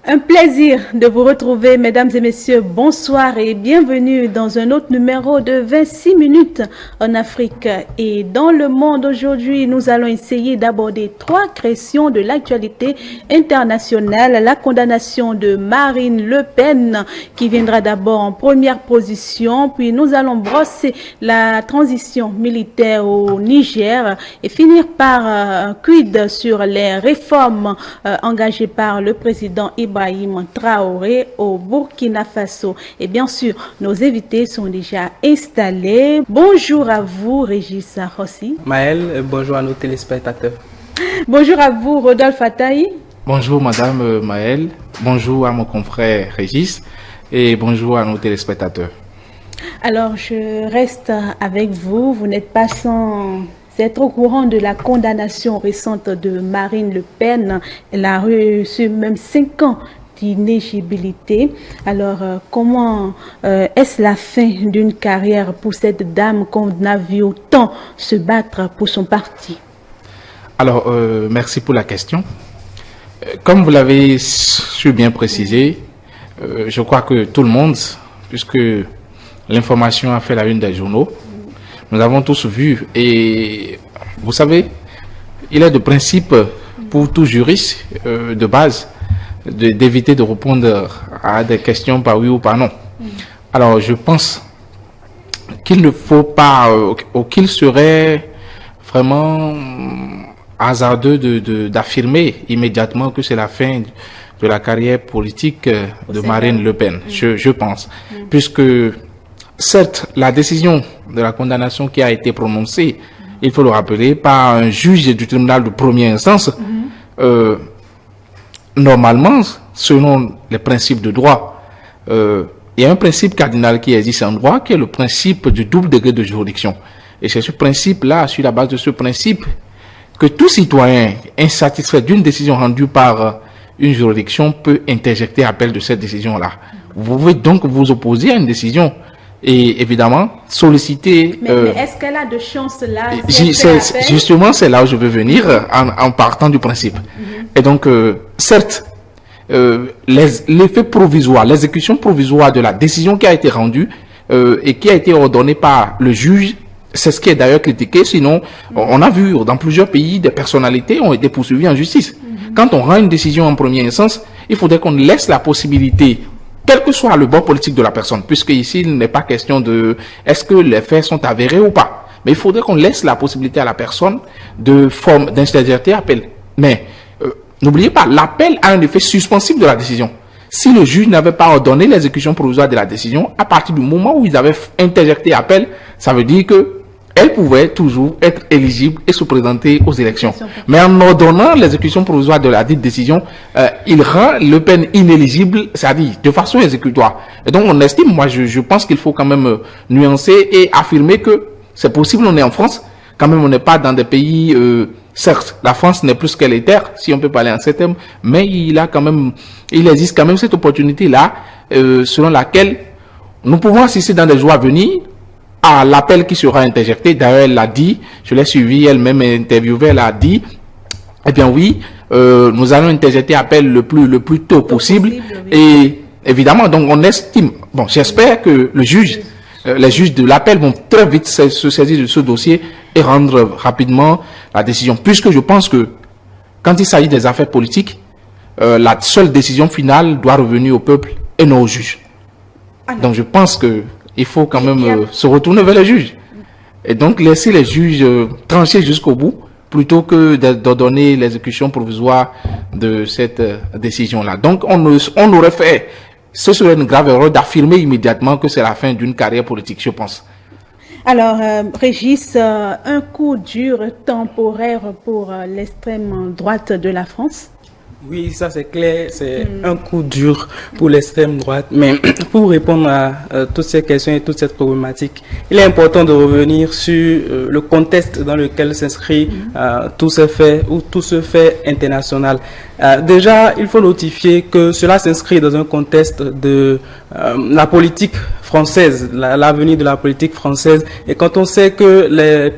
Un plaisir de vous retrouver, mesdames et messieurs. Bonsoir et bienvenue dans un autre numéro de 26 minutes en Afrique et dans le monde. Aujourd'hui, nous allons essayer d'aborder 3 questions de l'actualité internationale. La condamnation de Marine Le Pen qui viendra d'abord en première position, puis nous allons brosser la transition militaire au Niger et finir par un quid sur les réformes engagées par le président Ibrahim Traoré au Burkina Faso. Et bien sûr, nos invités sont déjà installés. Bonjour à vous, Régis Rossi. Maël, bonjour à nos téléspectateurs. Bonjour à vous, Rodolphe Ataï. Bonjour Madame Maël, bonjour à mon confrère Régis et bonjour à nos téléspectateurs. Alors, je reste avec vous. Vous n'êtes pas sans être au courant de la condamnation récente de Marine Le Pen. Elle a reçu même 5 ans d'inéligibilité. Alors, comment est-ce la fin d'une carrière pour cette dame qu'on a vu autant se battre pour son parti? Alors, merci pour la question. Comme vous l'avez su bien préciser, je crois que tout le monde, puisque l'information a fait la une des journaux, nous avons tous vu, et vous savez, il est de principe pour tout juriste de base d'éviter de répondre à des questions par oui ou par non. Alors je pense qu'il ne faut pas, ou qu'il serait vraiment hasardeux d'affirmer immédiatement que c'est la fin de la carrière politique de Marine Le Pen, je pense, puisque certes, la décision de la condamnation qui a été prononcée, il faut le rappeler, par un juge du tribunal de première instance, normalement, selon les principes de droit, il y a un principe cardinal qui existe en droit, qui est le principe du double degré de juridiction. Et c'est ce principe-là, sur la base de ce principe, que tout citoyen insatisfait d'une décision rendue par une juridiction peut interjecter appel de cette décision-là. Vous pouvez donc vous opposer à une décision et évidemment solliciter. Mais est-ce qu'elle a de chance là? Justement, c'est là où je veux venir en partant du principe. Et donc, certes, l'effet provisoire, l'exécution provisoire de la décision qui a été rendue et qui a été ordonnée par le juge, c'est ce qui est d'ailleurs critiqué. Sinon, on a vu dans plusieurs pays des personnalités ont été poursuivies en justice. Quand on rend une décision en première instance, il faudrait qu'on laisse la possibilité, quel que soit le bord politique de la personne, puisque ici, il n'est pas question de est-ce que les faits sont avérés ou pas. Mais il faudrait qu'on laisse la possibilité à la personne d'interjeter appel. Mais n'oubliez pas, l'appel a un effet suspensif de la décision. Si le juge n'avait pas ordonné l'exécution provisoire de la décision, à partir du moment où ils avaient interjecté appel, ça veut dire que elle pouvait toujours être éligible et se présenter aux élections. Mais en ordonnant l'exécution provisoire de la dite décision, il rend Le Pen inéligible, c'est-à-dire de façon exécutoire. Et donc on estime, moi je pense qu'il faut quand même nuancer et affirmer que c'est possible, on est en France, quand même on n'est pas dans des pays, certes la France n'est plus qu'elle est terre, si on peut parler en ces termes, mais il existe quand même cette opportunité-là, selon laquelle nous pouvons assister dans des jours à venir à l'appel qui sera interjecté. D'ailleurs, elle l'a dit, je l'ai suivi, elle-même interviewée, elle a dit, eh bien oui, nous allons interjecter appel le plus tôt possible. Et évidemment, donc on estime, bon, j'espère que les juges de l'appel vont très vite se saisir de ce dossier et rendre rapidement la décision. Puisque je pense que quand il s'agit des affaires politiques, la seule décision finale doit revenir au peuple et non aux juges. Donc je pense que il faut quand même se retourner vers les juges. Et donc laisser les juges trancher jusqu'au bout, plutôt que d'ordonner l'exécution provisoire de cette décision-là. Donc on aurait fait, ce serait une grave erreur d'affirmer immédiatement que c'est la fin d'une carrière politique, je pense. Alors, Régis, un coup dur temporaire pour l'extrême droite de la France? Oui, ça c'est clair, c'est un coup dur pour l'extrême droite. Mais pour répondre à toutes ces questions et toute cette problématique, il est important de revenir sur le contexte dans lequel s'inscrit tout ce fait international. Déjà, il faut notifier que cela s'inscrit dans un contexte de la politique française, l'avenir de la politique française. Et quand on sait que les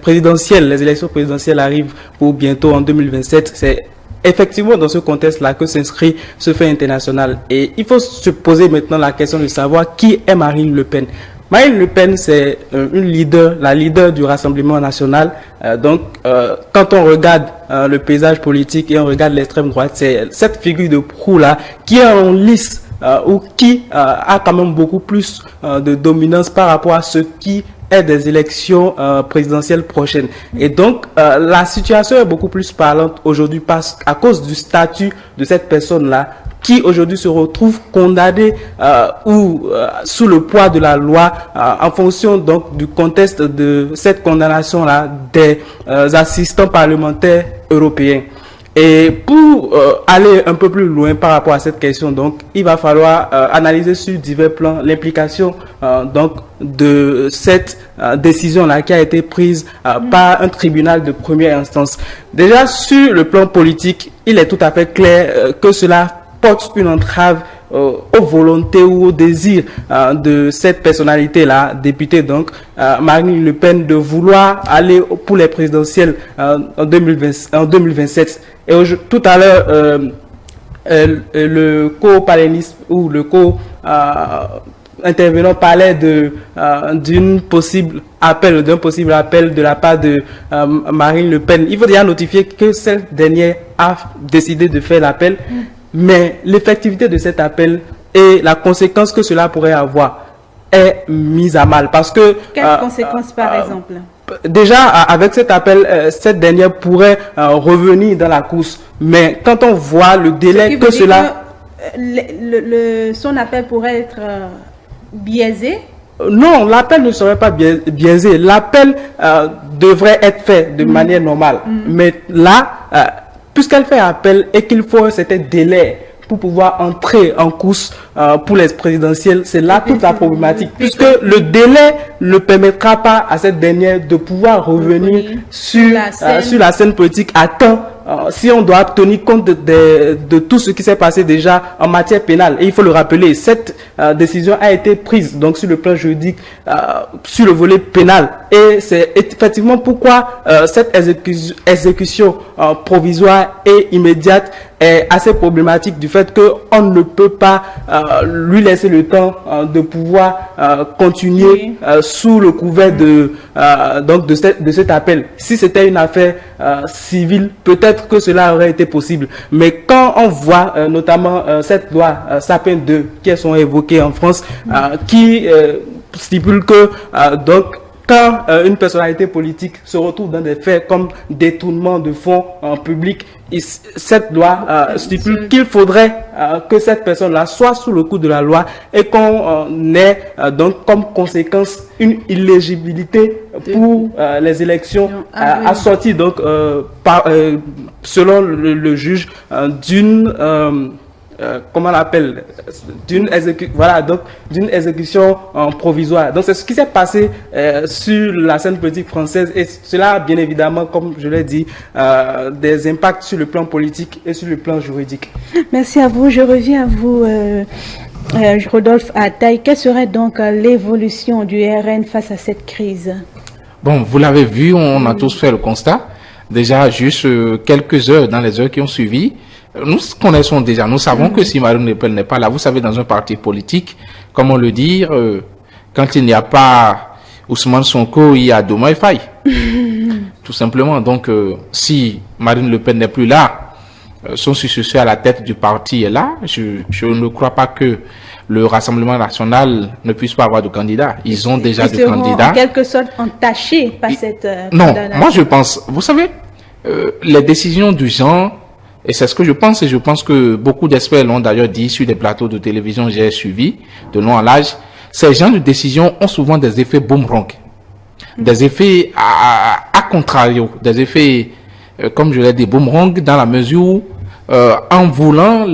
élections présidentielles arrivent pour bientôt en 2027, c'est effectivement dans ce contexte-là que s'inscrit ce fait international. Et il faut se poser maintenant la question de savoir qui est Marine Le Pen. Marine Le Pen, c'est la leader du Rassemblement national. Quand on regarde le paysage politique et on regarde l'extrême droite, c'est cette figure de proue-là qui est en lice ou qui a quand même beaucoup plus de dominance par rapport à ce qui est des élections présidentielles prochaines. Et donc, la situation est beaucoup plus parlante aujourd'hui à cause du statut de cette personne-là, qui aujourd'hui se retrouve condamné sous le poids de la loi en fonction donc du contexte de cette condamnation-là des assistants parlementaires européens. Et pour aller un peu plus loin par rapport à cette question, donc, il va falloir analyser sur divers plans l'implication de cette décision-là qui a été prise par un tribunal de première instance. Déjà, sur le plan politique, il est tout à fait clair que cela porte une entrave aux volontés ou aux désirs de cette personnalité-là, députée donc, Marine Le Pen, de vouloir aller pour les présidentielles en 2027. Et tout à l'heure, le co-panéliste ou le intervenant parlait d'un possible appel de la part de Marine Le Pen. Il faut déjà notifier que cette dernière a décidé de faire l'appel, mais l'effectivité de cet appel et la conséquence que cela pourrait avoir est mise à mal. Parce que quelles conséquences par exemple? Déjà, avec cet appel, cette dernière pourrait revenir dans la course. Mais quand on voit le délai que cela... son appel pourrait être biaisé? Non, l'appel ne serait pas biaisé. L'appel devrait être fait de manière normale. Mais là, puisqu'elle fait appel et qu'il faut un certain délai pour pouvoir entrer en course pour les présidentielles, c'est là toute la problématique. Puisque le délai ne permettra pas à cette dernière de pouvoir revenir sur la scène politique à temps, si on doit tenir compte de tout ce qui s'est passé déjà en matière pénale. Et il faut le rappeler, cette décision a été prise donc sur le plan juridique, sur le volet pénal. Et c'est effectivement pourquoi cette exécution provisoire et immédiate est assez problématique du fait qu'on ne peut pas lui laisser le temps de pouvoir continuer sous le couvert de cet appel. Si c'était une affaire civile, peut-être que cela aurait été possible. Mais quand on voit notamment cette loi Sapin 2 qui sont évoquées en France, qui stipule que quand une personnalité politique se retrouve dans des faits comme détournement de fonds publics, cette loi stipule qu'il faudrait que cette personne-là soit sous le coup de la loi et qu'on ait donc comme conséquence une illégibilité pour les élections assorties donc selon le juge d'une comment on l'appelle, d'une exécution provisoire. Donc c'est ce qui s'est passé sur la scène politique française, et cela a bien évidemment, comme je l'ai dit, des impacts sur le plan politique et sur le plan juridique. Merci à vous. Je reviens à vous, Rodolphe Ataï. Quelle serait donc l'évolution du RN face à cette crise? Bon, vous l'avez vu, on a tous fait le constat. Déjà, juste quelques heures, dans les heures qui ont suivi, nous connaissons déjà, nous savons que si Marine Le Pen n'est pas là, vous savez, dans un parti politique, comment le dire, quand il n'y a pas Ousmane Sonko, il y a Diomaye Faye. Tout simplement. Donc, si Marine Le Pen n'est plus là, son successeur à la tête du parti est là, je ne crois pas que le Rassemblement national ne puisse pas avoir de candidats. Ils ont déjà des candidats. En quelque sorte entachés par cette... non, moi je pense, vous savez, les décisions du genre, et c'est ce que je pense, et je pense que beaucoup d'experts l'ont d'ailleurs dit sur des plateaux de télévision, j'ai suivi de long en large, ces genres de décisions ont souvent des effets boomerang, des effets à contrario, des effets, comme je l'ai dit, boomerang, dans la mesure où, en voulant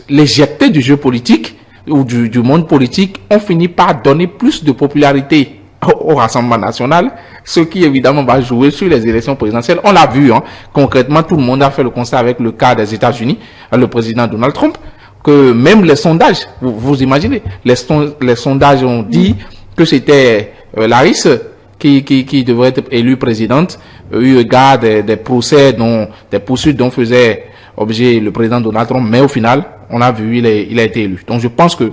l'éjecter du jeu politique, ou du monde politique, on finit par donner plus de popularité au Rassemblement national, ce qui évidemment va jouer sur les élections présidentielles. On l'a vu, concrètement, tout le monde a fait le constat avec le cas des États-Unis, le président Donald Trump, que même les sondages, vous imaginez, les sondages ont dit que c'était Harris qui devrait être élue présidente, eu égard des procès des poursuites dont faisait objet le président Donald Trump, mais au final, on a vu, il a été élu. Donc je pense que,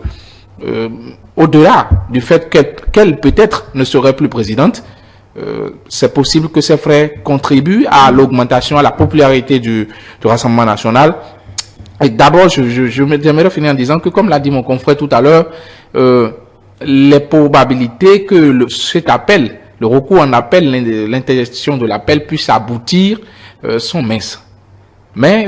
au-delà du fait qu'elle peut-être ne serait plus présidente, c'est possible que ces frais contribuent à l'augmentation, à la popularité du Rassemblement national. Et d'abord, j'aimerais finir en disant que, comme l'a dit mon confrère tout à l'heure, les probabilités que cet appel, le recours en appel, l'interjection de l'appel puisse aboutir sont minces. Mais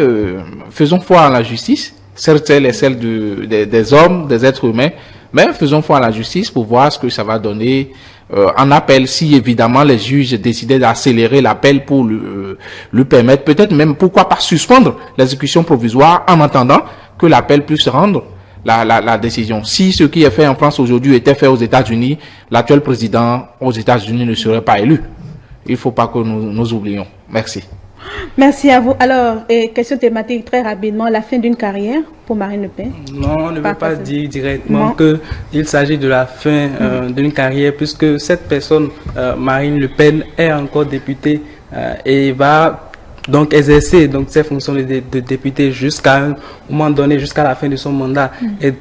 faisons foi à la justice, certes celle est celle des hommes, des êtres humains, mais faisons foi à la justice pour voir ce que ça va donner en appel, si évidemment les juges décidaient d'accélérer l'appel pour lui permettre, peut-être même, pourquoi pas suspendre l'exécution provisoire en attendant que l'appel puisse rendre la décision. Si ce qui est fait en France aujourd'hui était fait aux États-Unis, l'actuel président aux États-Unis ne serait pas élu. Il ne faut pas que nous oublions. Merci. Merci à vous. Alors, question thématique très rapidement, la fin d'une carrière pour Marine Le Pen? Non, on ne veut pas dire directement qu'il s'agit de la fin d'une carrière, puisque cette personne, Marine Le Pen, est encore députée et va donc exercer ses fonctions de député jusqu'à un moment donné, jusqu'à la fin de son mandat.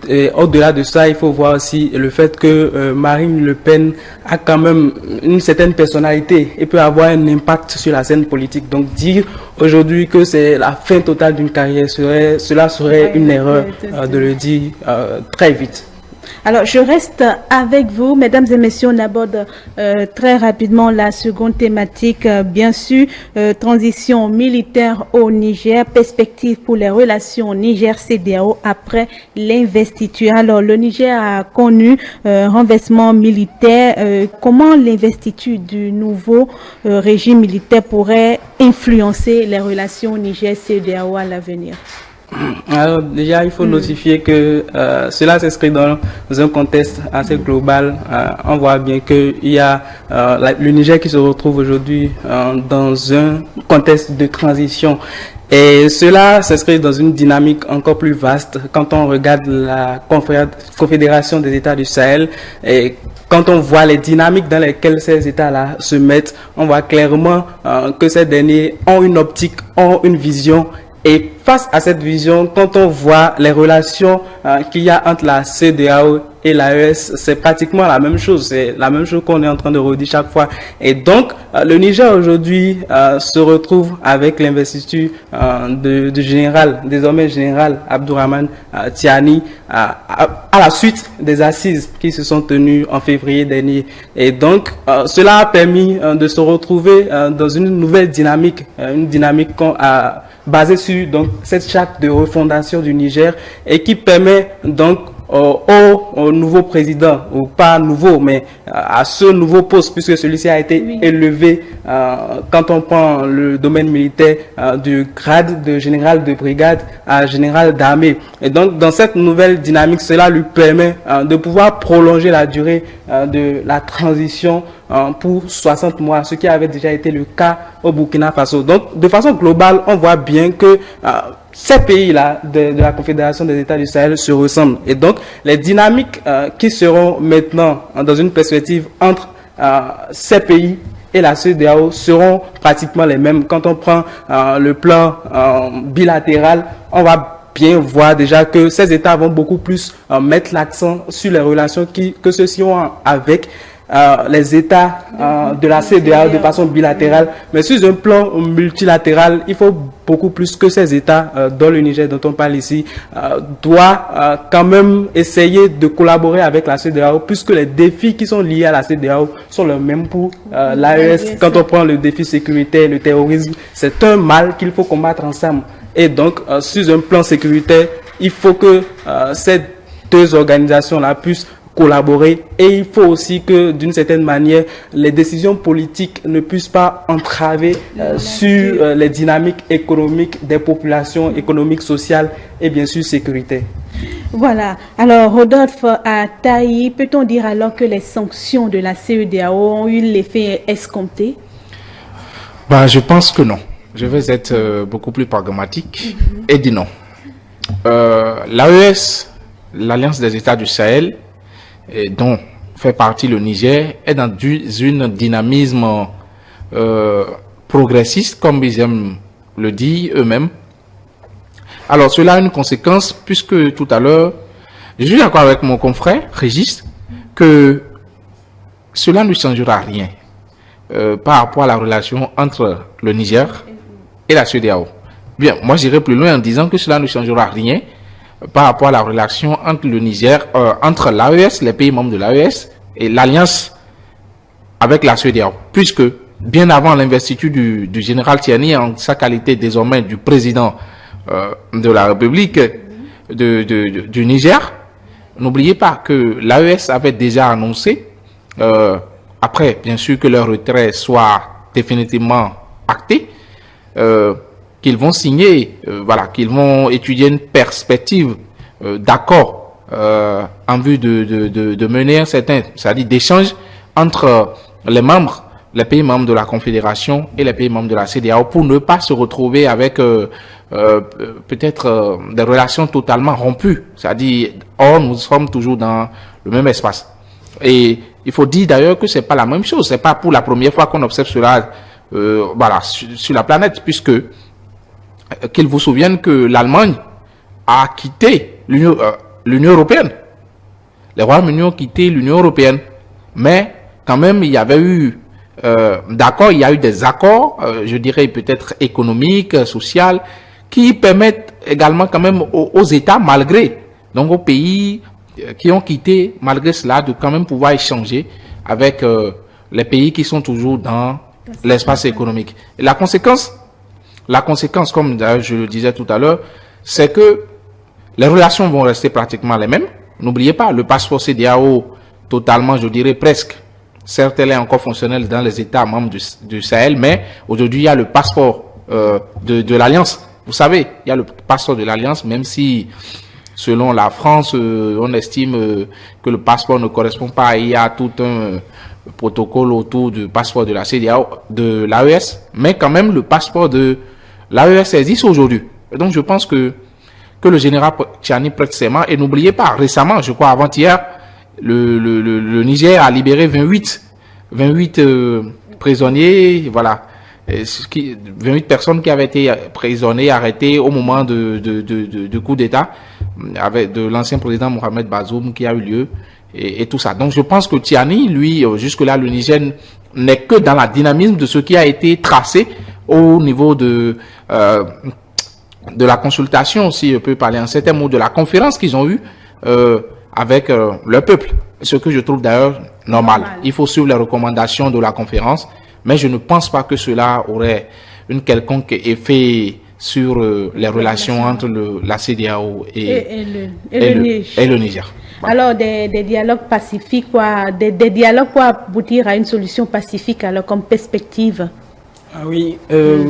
Et au-delà de ça, il faut voir aussi le fait que Marine Le Pen a quand même une certaine personnalité et peut avoir un impact sur la scène politique. Donc dire aujourd'hui que c'est la fin totale d'une carrière, cela serait une erreur de le dire très vite. Alors, je reste avec vous, mesdames et messieurs. On aborde très rapidement la seconde thématique, bien sûr, transition militaire au Niger, perspective pour les relations Niger-CEDEAO après l'investiture. Alors, le Niger a connu renversement militaire. Comment l'investiture du nouveau régime militaire pourrait influencer les relations Niger-CEDEAO à l'avenir? Alors déjà, il faut notifier que cela s'inscrit dans un contexte assez global. On voit bien qu'il y a le Niger qui se retrouve aujourd'hui dans un contexte de transition. Et cela s'inscrit dans une dynamique encore plus vaste quand on regarde la Confédération des États du Sahel et quand on voit les dynamiques dans lesquelles ces États-là se mettent, on voit clairement que ces derniers ont une optique, ont une vision. Et face à cette vision, quand on voit les relations qu'il y a entre la CEDEAO et l'AES, c'est pratiquement la même chose. C'est la même chose qu'on est en train de redire chaque fois. Et donc, le Niger aujourd'hui se retrouve avec l'investiture du général, désormais général Abdourahmane Tiani, à la suite des assises qui se sont tenues en février dernier. Et donc, cela a permis de se retrouver dans une nouvelle dynamique, une dynamique basée sur cette charte de refondation du Niger et qui permet donc au nouveau président, ou pas nouveau, mais à ce nouveau poste, puisque celui-ci a été élevé quand on prend le domaine militaire du grade de général de brigade à général d'armée. Et donc, dans cette nouvelle dynamique, cela lui permet de pouvoir prolonger la durée de la transition pour 60 mois, ce qui avait déjà été le cas au Burkina Faso. Donc, de façon globale, on voit bien que ces pays-là de la Confédération des États du Sahel se ressemblent. Et donc, les dynamiques qui seront maintenant dans une perspective entre ces pays et la CEDEAO seront pratiquement les mêmes. Quand on prend le plan bilatéral, on va bien voir déjà que ces États vont beaucoup plus mettre l'accent sur les relations que ceux-ci ont avec les États de la CEDEAO de façon bilatérale, mais sur un plan multilatéral, il faut beaucoup plus que ces États, dont le Niger dont on parle ici, doit quand même essayer de collaborer avec la CEDEAO, puisque les défis qui sont liés à la CEDEAO sont les mêmes pour l'AES. Quand on prend le défi sécuritaire, le terrorisme, c'est un mal qu'il faut combattre ensemble. Et donc, sur un plan sécuritaire, il faut que ces deux organisations-là puissent collaborer, et il faut aussi que d'une certaine manière les décisions politiques ne puissent pas entraver sur les dynamiques économiques des populations, économiques, sociales et bien sûr sécuritaires. Voilà. Alors, Rodolphe Ataï, peut-on dire alors que les sanctions de la CEDEAO ont eu l'effet escompté? Je pense que non. Je vais être beaucoup plus pragmatique et dire non. L'AES, l'Alliance des États du Sahel, dont fait partie le Niger, est dans une dynamisme progressiste, comme ils aiment le dire eux-mêmes. Alors cela a une conséquence, puisque tout à l'heure, je suis d'accord avec mon confrère Régis, que cela ne changera rien par rapport à la relation entre le Niger et la CEDEAO. Bien, moi j'irai plus loin en disant que cela ne changera rien par rapport à la relation entre le Niger, entre l'AES, les pays membres de l'AES, et l'alliance avec la CEDEAO, puisque bien avant l'investiture du général Tiani, en sa qualité désormais du président de la République du Niger, n'oubliez pas que l'AES avait déjà annoncé, après bien sûr que leur retrait soit définitivement acté, qu'ils vont signer, qu'ils vont étudier une perspective d'accord en vue de mener un certain, c'est-à-dire d'échange entre les pays membres de la Confédération et les pays membres de la CEDEAO, pour ne pas se retrouver avec peut-être des relations totalement rompues. C'est-à-dire, or nous sommes toujours dans le même espace. Et il faut dire d'ailleurs que c'est pas la même chose. C'est pas pour la première fois qu'on observe cela sur la planète, puisque qu'ils vous souviennent que l'Allemagne a quitté l'Union européenne. Les Royaumes-Unis ont quitté l'Union européenne. Mais quand même, il y avait eu il y a eu des accords, je dirais peut-être économiques, sociaux, qui permettent également quand même aux États, donc aux pays qui ont quitté, malgré cela, de quand même pouvoir échanger avec les pays qui sont toujours dans l'espace économique. Et la conséquence, comme je le disais tout à l'heure, c'est que les relations vont rester pratiquement les mêmes. N'oubliez pas, le passeport CEDEAO, totalement, je dirais presque, certes, elle est encore fonctionnelle dans les États membres du Sahel, mais aujourd'hui, il y a le passeport de l'Alliance. Vous savez, il y a le passeport de l'Alliance, même si, selon la France, on estime que le passeport ne correspond pas. Il y a tout un protocole autour du passeport de la CEDEAO, de l'AES, mais quand même, le passeport de l'AES existe aujourd'hui. Et donc, je pense que le général Tiani prête serment. Et n'oubliez pas, récemment, je crois avant-hier, le Niger a libéré 28 prisonniers, 28 personnes qui avaient été prisonniers, arrêtées au moment du coup d'État de l'ancien président Mohamed Bazoum qui a eu lieu et tout ça. Donc je pense que Tiani, lui, jusque-là, le Niger n'est que dans la dynamisme de ce qui a été tracé au niveau de la consultation, si je peux parler en certains mots, de la conférence qu'ils ont eue avec le peuple, ce que je trouve d'ailleurs normal. Il faut suivre les recommandations de la conférence, mais je ne pense pas que cela aurait une quelconque effet sur les relations entre la CEDEAO et le Niger. Voilà. Alors, des dialogues pacifiques, des dialogues pour aboutir à une solution pacifique, alors comme perspective. Ah oui,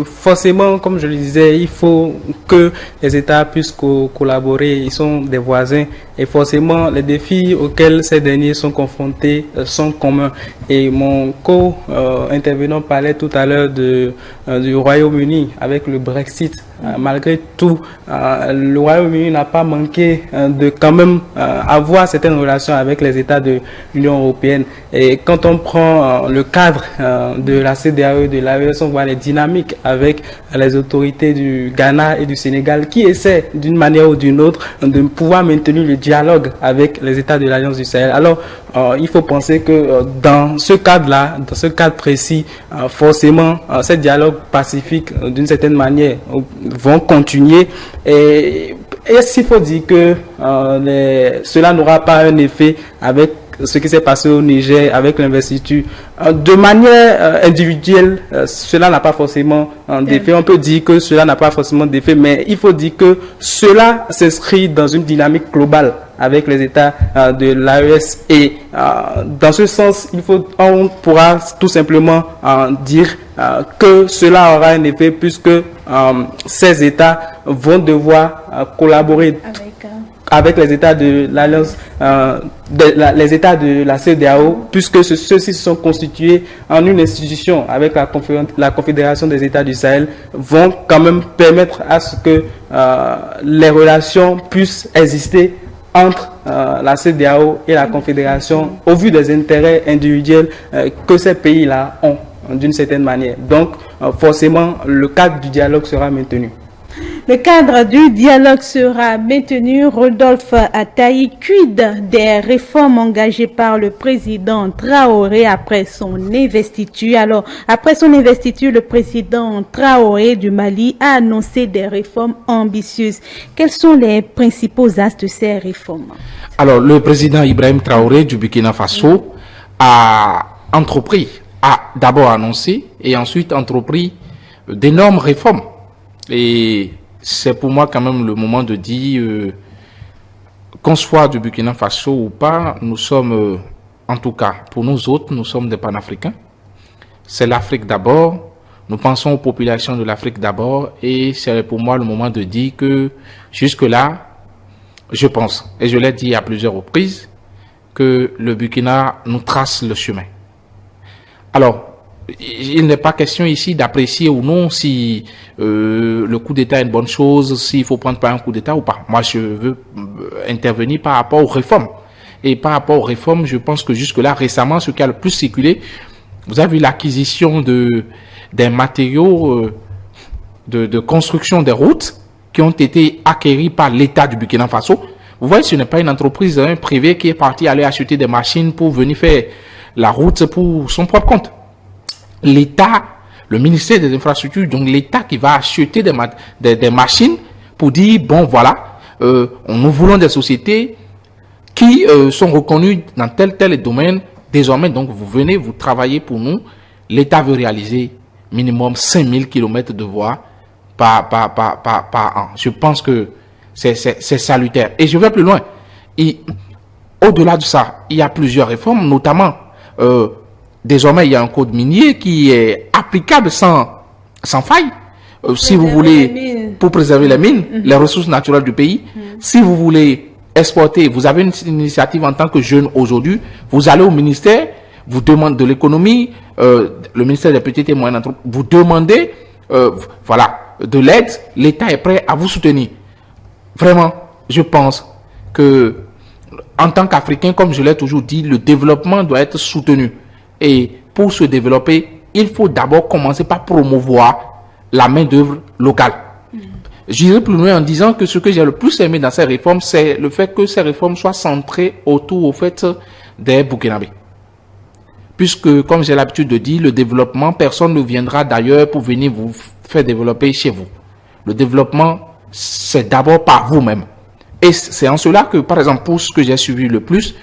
forcément, comme je le disais, il faut que les États puissent collaborer. Ils sont des voisins et forcément, les défis auxquels ces derniers sont confrontés sont communs. Et mon co-intervenant parlait tout à l'heure du Royaume-Uni avec le Brexit. Malgré tout, le Royaume-Uni n'a pas manqué de quand même avoir certaines relations avec les États de l'Union européenne. Et quand on prend le cadre de la CEDEAO et de l'AES, on voit les dynamiques avec les autorités du Ghana et du Sénégal qui essaient d'une manière ou d'une autre de pouvoir maintenir le dialogue avec les États de l'Alliance du Sahel. Alors, il faut penser que dans ce cadre-là, dans ce cadre précis, forcément, ces dialogues pacifiques, d'une certaine manière, vont continuer. Et s'il faut dire que cela n'aura pas un effet avec ce qui s'est passé au Niger avec l'investiture, de manière individuelle, cela n'a pas forcément d'effet. On peut dire que cela n'a pas forcément d'effet, mais il faut dire que cela s'inscrit dans une dynamique globale avec les États de l'AES. Et dans ce sens, on pourra tout simplement dire que cela aura un effet puisque ces États vont devoir collaborer avec les États de l'Alliance, les États de la CEDEAO, puisque ceux-ci se sont constitués en une institution avec la Confédération des États du Sahel, vont quand même permettre à ce que les relations puissent exister entre la CEDEAO et la Confédération au vu des intérêts individuels que ces pays-là ont d'une certaine manière. Donc, forcément, le cadre du dialogue sera maintenu. Le cadre du dialogue sera maintenu. Rodolphe Ataï, quid des réformes engagées par le président Traoré après son investiture? Alors, après son investiture, le président Traoré du Mali a annoncé des réformes ambitieuses. Quels sont les principaux axes de ces réformes? Alors, le président Ibrahim Traoré du Burkina Faso a d'abord annoncé et ensuite entrepris d'énormes réformes. Et c'est pour moi quand même le moment de dire qu'on soit du Burkina Faso ou pas, nous sommes, en tout cas pour nous autres, nous sommes des panafricains. C'est l'Afrique d'abord, nous pensons aux populations de l'Afrique d'abord et c'est pour moi le moment de dire que jusque-là, je pense, et je l'ai dit à plusieurs reprises, que le Burkina nous trace le chemin. Alors, il n'est pas question ici d'apprécier ou non si le coup d'État est une bonne chose, s'il faut prendre par un coup d'État ou pas. Moi, je veux intervenir par rapport aux réformes. Et par rapport aux réformes, je pense que jusque-là, récemment, ce qui a le plus circulé, vous avez vu l'acquisition des matériaux de construction des routes qui ont été acquéris par l'État du Burkina Faso. Vous voyez, ce n'est pas une entreprise privée qui est partie aller acheter des machines pour venir faire la route pour son propre compte. L'État, le ministère des Infrastructures, donc l'État qui va acheter des machines pour dire, bon voilà, nous voulons des sociétés qui sont reconnues dans tel domaine. Désormais, donc vous venez, vous travaillez pour nous. L'État veut réaliser minimum 5000 km de voies par an. Je pense que c'est salutaire. Et je vais plus loin. Et au-delà de ça, il y a plusieurs réformes, notamment désormais, il y a un code minier qui est applicable sans faille. Si vous voulez, pour préserver les mines, les ressources naturelles du pays, si vous voulez exporter, vous avez une initiative en tant que jeune aujourd'hui, vous allez au ministère, vous demandez de l'économie, le ministère des petites et moyennes entreprises, vous demandez, de l'aide, l'État est prêt à vous soutenir. Vraiment, je pense que, en tant qu'Africain, comme je l'ai toujours dit, le développement doit être soutenu. Et pour se développer, il faut d'abord commencer par promouvoir la main-d'œuvre locale. J'irai plus loin en disant que ce que j'ai le plus aimé dans ces réformes, c'est le fait que ces réformes soient centrées autour, au fait, des Burkinabés. Puisque, comme j'ai l'habitude de dire, le développement, personne ne viendra d'ailleurs pour venir vous faire développer chez vous. Le développement, c'est d'abord par vous-même. Et c'est en cela que, par exemple, pour ce que j'ai suivi le plus,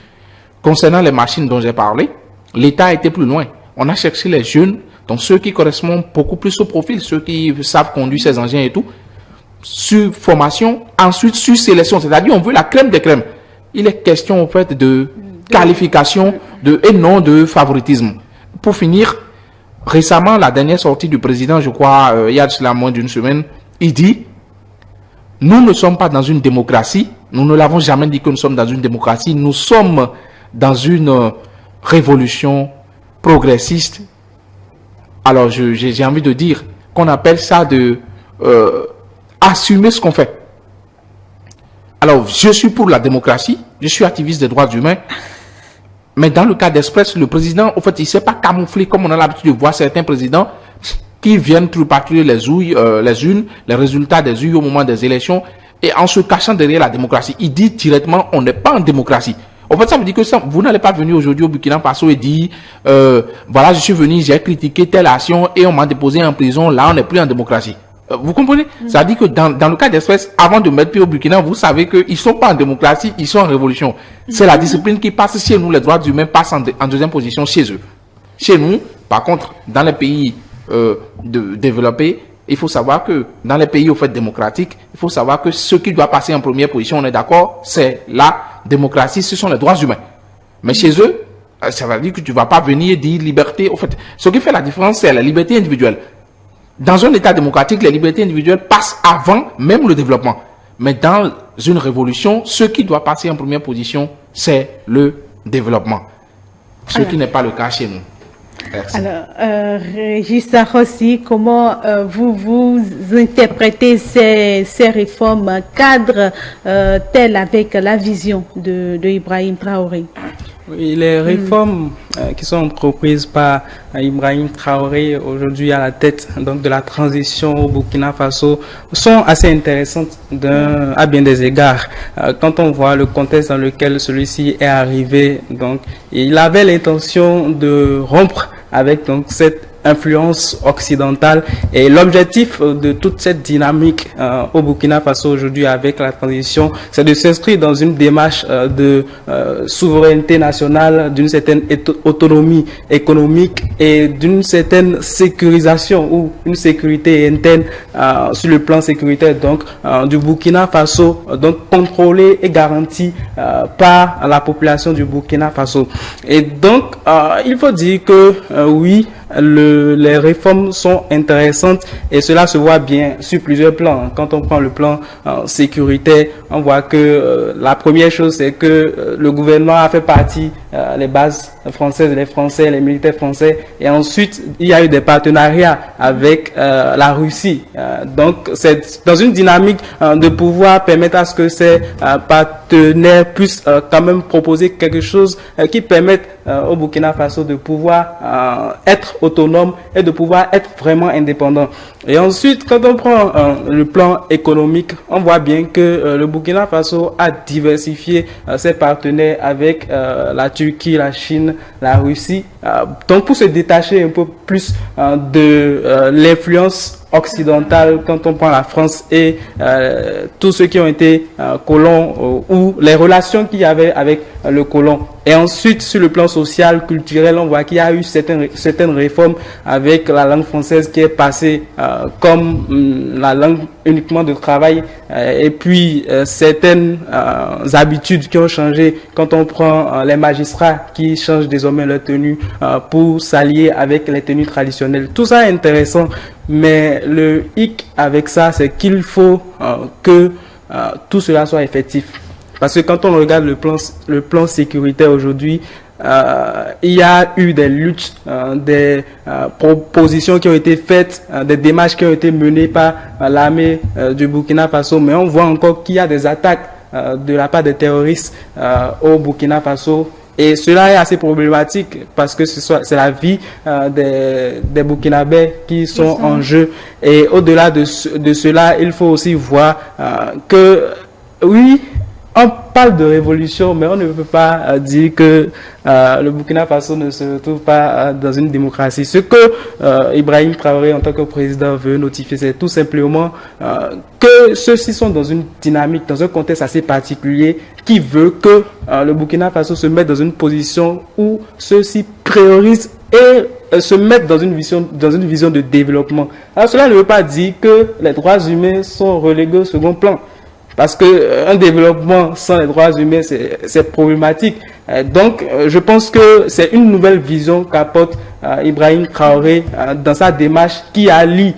concernant les machines dont j'ai parlé, l'État a été plus loin. On a cherché les jeunes, donc ceux qui correspondent beaucoup plus au profil, ceux qui savent conduire ces engins et tout, sur formation, ensuite sur sélection, c'est-à-dire on veut la crème des crèmes. Il est question en fait de qualification et non de favoritisme. Pour finir, récemment, la dernière sortie du président, je crois, il y a de cela moins d'une semaine, il dit, nous ne sommes pas dans une démocratie, nous ne l'avons jamais dit que nous sommes dans une démocratie, nous sommes dans une révolution progressiste. Alors j'ai envie de dire qu'on appelle ça de assumer ce qu'on fait. Alors je suis pour la démoucratie, je suis activiste des droits humains, mais dans le cas d'Express, le président, au fait, il ne s'est pas camouflé comme on a l'habitude de voir certains présidents qui viennent tripatuler les résultats des urnes au moment des élections et en se cachant derrière la démocratie. Il dit directement, on n'est pas en démocratie. En fait, ça veut dire que vous n'allez pas venir aujourd'hui au Burkina Faso et dire, voilà, je suis venu, j'ai critiqué telle action et on m'a déposé en prison, là, on n'est plus en démocratie. Vous comprenez? Ça veut dire que dans le cas d'Express, avant de mettre pied au Burkina, vous savez qu'ils ne sont pas en démocratie, ils sont en révolution. C'est la discipline qui passe chez nous, les droits humains passent en deuxième position chez eux. Chez nous, par contre, dans les pays développés, il faut savoir que dans les pays au fait démocratiques, il faut savoir que ce qui doit passer en première position, on est d'accord, c'est la démocratie, ce sont les droits humains. Mais chez eux, ça veut dire que tu ne vas pas venir dire liberté. Au fait, ce qui fait la différence, c'est la liberté individuelle. Dans un État démocratique, les libertés individuelles passent avant même le développement. Mais dans une révolution, ce qui doit passer en première position, c'est le développement. Ce qui n'est pas le cas chez nous. Merci. Alors, Régis Rossi, comment vous interprétez ces réformes cadres telles avec la vision de Ibrahim Traoré? Oui, les réformes qui sont entreprises par Ibrahim Traoré aujourd'hui à la tête donc de la transition au Burkina Faso sont assez intéressantes à bien des égards. Quand on voit le contexte dans lequel celui-ci est arrivé, donc il avait l'intention de rompre avec donc cette influence occidentale, et l'objectif de toute cette dynamique au Burkina Faso aujourd'hui avec la transition, c'est de s'inscrire dans une démarche de souveraineté nationale, d'une certaine autonomie économique et d'une certaine sécurisation ou une sécurité interne sur le plan sécuritaire donc du Burkina Faso, donc contrôlée et garantie par la population du Burkina Faso. Et donc il faut dire que oui, les réformes sont intéressantes et cela se voit bien sur plusieurs plans. Quand on prend le plan sécuritaire, on voit que la première chose, c'est que le gouvernement a fait partie les bases françaises, les Français, les militaires français, et ensuite il y a eu des partenariats avec la Russie. Donc c'est dans une dynamique de pouvoir permettre à ce que ces partenaires puissent quand même proposer quelque chose qui permette au Burkina Faso de pouvoir être autonome et de pouvoir être vraiment indépendant. Et ensuite, quand on prend le plan économique, on voit bien que le Burkina Faso a diversifié ses partenaires avec la Turquie, la Chine, la Russie. Donc pour se détacher un peu plus de l'influence occidentale, quand on prend la France et tous ceux qui ont été colons ou les relations qu'il y avait avec le colon. Et ensuite, sur le plan social, culturel, on voit qu'il y a eu certaines réformes avec la langue française qui est passée comme la langue uniquement de travail, et puis certaines habitudes qui ont changé quand on prend les magistrats qui changent désormais leur tenue pour s'allier avec les tenues traditionnelles. Tout ça est intéressant, mais le hic avec ça, c'est qu'il faut que tout cela soit effectif. Parce que quand on regarde le plan sécuritaire aujourd'hui, il y a eu des luttes, des propositions qui ont été faites, des démarches qui ont été menées par l'armée du Burkina Faso, mais on voit encore qu'il y a des attaques de la part des terroristes au Burkina Faso. Et cela est assez problématique parce que c'est la vie des Burkinabés qui sont en jeu. Et au-delà de cela, il faut aussi voir que oui, on parle de révolution, mais on ne peut pas dire que le Burkina Faso ne se retrouve pas dans une démocratie. Ce que Ibrahim Traoré, en tant que président, veut notifier, c'est tout simplement que ceux-ci sont dans une dynamique, dans un contexte assez particulier, qui veut que le Burkina Faso se mette dans une position où ceux-ci priorisent et se mettre dans une vision de développement. Alors cela ne veut pas dire que les droits humains sont relégués au second plan. Parce que un développement sans les droits humains, c'est problématique. Donc, je pense que c'est une nouvelle vision qu'apporte Ibrahim Traoré dans sa démarche qui allie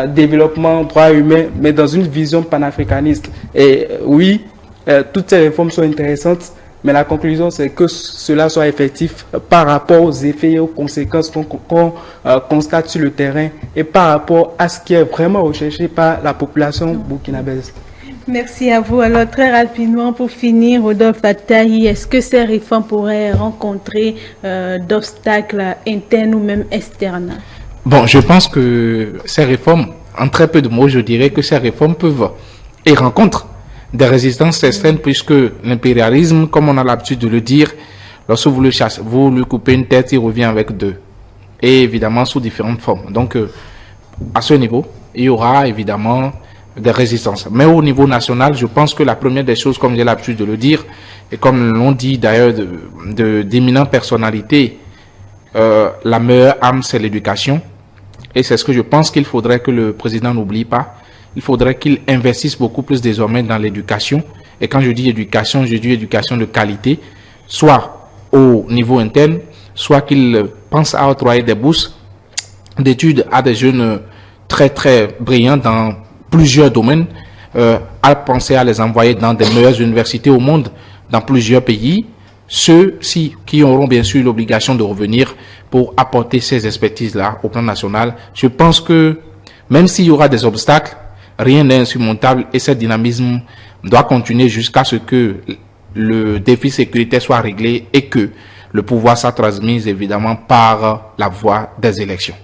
développement, droits humains, mais dans une vision panafricaniste. Et oui, toutes ces réformes sont intéressantes, mais la conclusion, c'est que cela soit effectif par rapport aux effets et aux conséquences qu'on constate sur le terrain et par rapport à ce qui est vraiment recherché par la population burkinabèse. Merci à vous. Alors, très rapidement, pour finir, Rodolphe Attali, est-ce que ces réformes pourraient rencontrer d'obstacles internes ou même externes? Bon, je pense que ces réformes, en très peu de mots, je dirais que ces réformes peuvent et rencontrent des résistances externes, puisque l'impérialisme, comme on a l'habitude de le dire, lorsque vous le chassez, vous lui coupez une tête, il revient avec deux. Et évidemment, sous différentes formes. Donc, à ce niveau, il y aura évidemment des résistances. Mais au niveau national, je pense que la première des choses, comme j'ai l'habitude de le dire, et comme l'ont dit d'ailleurs d'éminentes personnalités, la meilleure arme, c'est l'éducation. Et c'est ce que je pense qu'il faudrait que le président n'oublie pas. Il faudrait qu'il investisse beaucoup plus désormais dans l'éducation. Et quand je dis éducation de qualité, soit au niveau interne, soit qu'il pense à octroyer des bourses d'études à des jeunes très très brillants dans plusieurs domaines, à penser à les envoyer dans des meilleures universités au monde, dans plusieurs pays, ceux-ci qui auront bien sûr l'obligation de revenir pour apporter ces expertises-là au plan national. Je pense que même s'il y aura des obstacles, rien n'est insurmontable et ce dynamisme doit continuer jusqu'à ce que le défi sécuritaire soit réglé et que le pouvoir soit transmis évidemment par la voie des élections.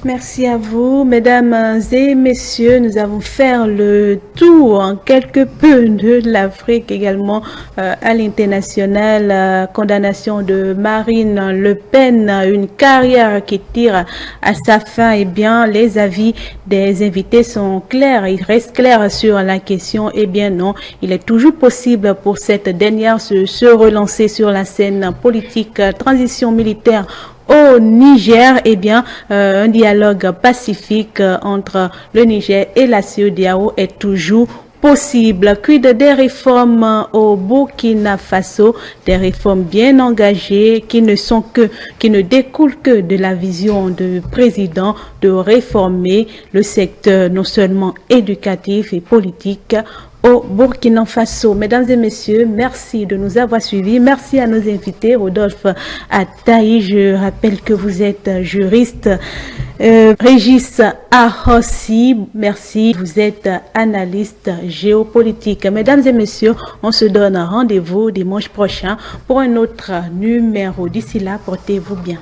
Merci à vous, mesdames et messieurs. Nous avons fait le tour en quelque peu de l'Afrique également à l'international. Condamnation de Marine Le Pen, une carrière qui tire à sa fin. Eh bien, les avis des invités sont clairs. Ils restent clairs sur la question. Eh bien, non, il est toujours possible pour cette dernière de se relancer sur la scène politique. Transition militaire au Niger, eh bien, un dialogue pacifique entre le Niger et la CEDEAO est toujours possible. Quid des réformes au Burkina Faso, des réformes bien engagées qui ne découlent que de la vision du président de réformer le secteur non seulement éducatif et politique au Burkina Faso. Mesdames et messieurs, merci de nous avoir suivis. Merci à nos invités. Rodolphe Attaï, je rappelle que vous êtes juriste. Régis Ahossi, merci. Vous êtes analyste géopolitique. Mesdames et messieurs, on se donne rendez-vous dimanche prochain pour un autre numéro. D'ici là, portez-vous bien.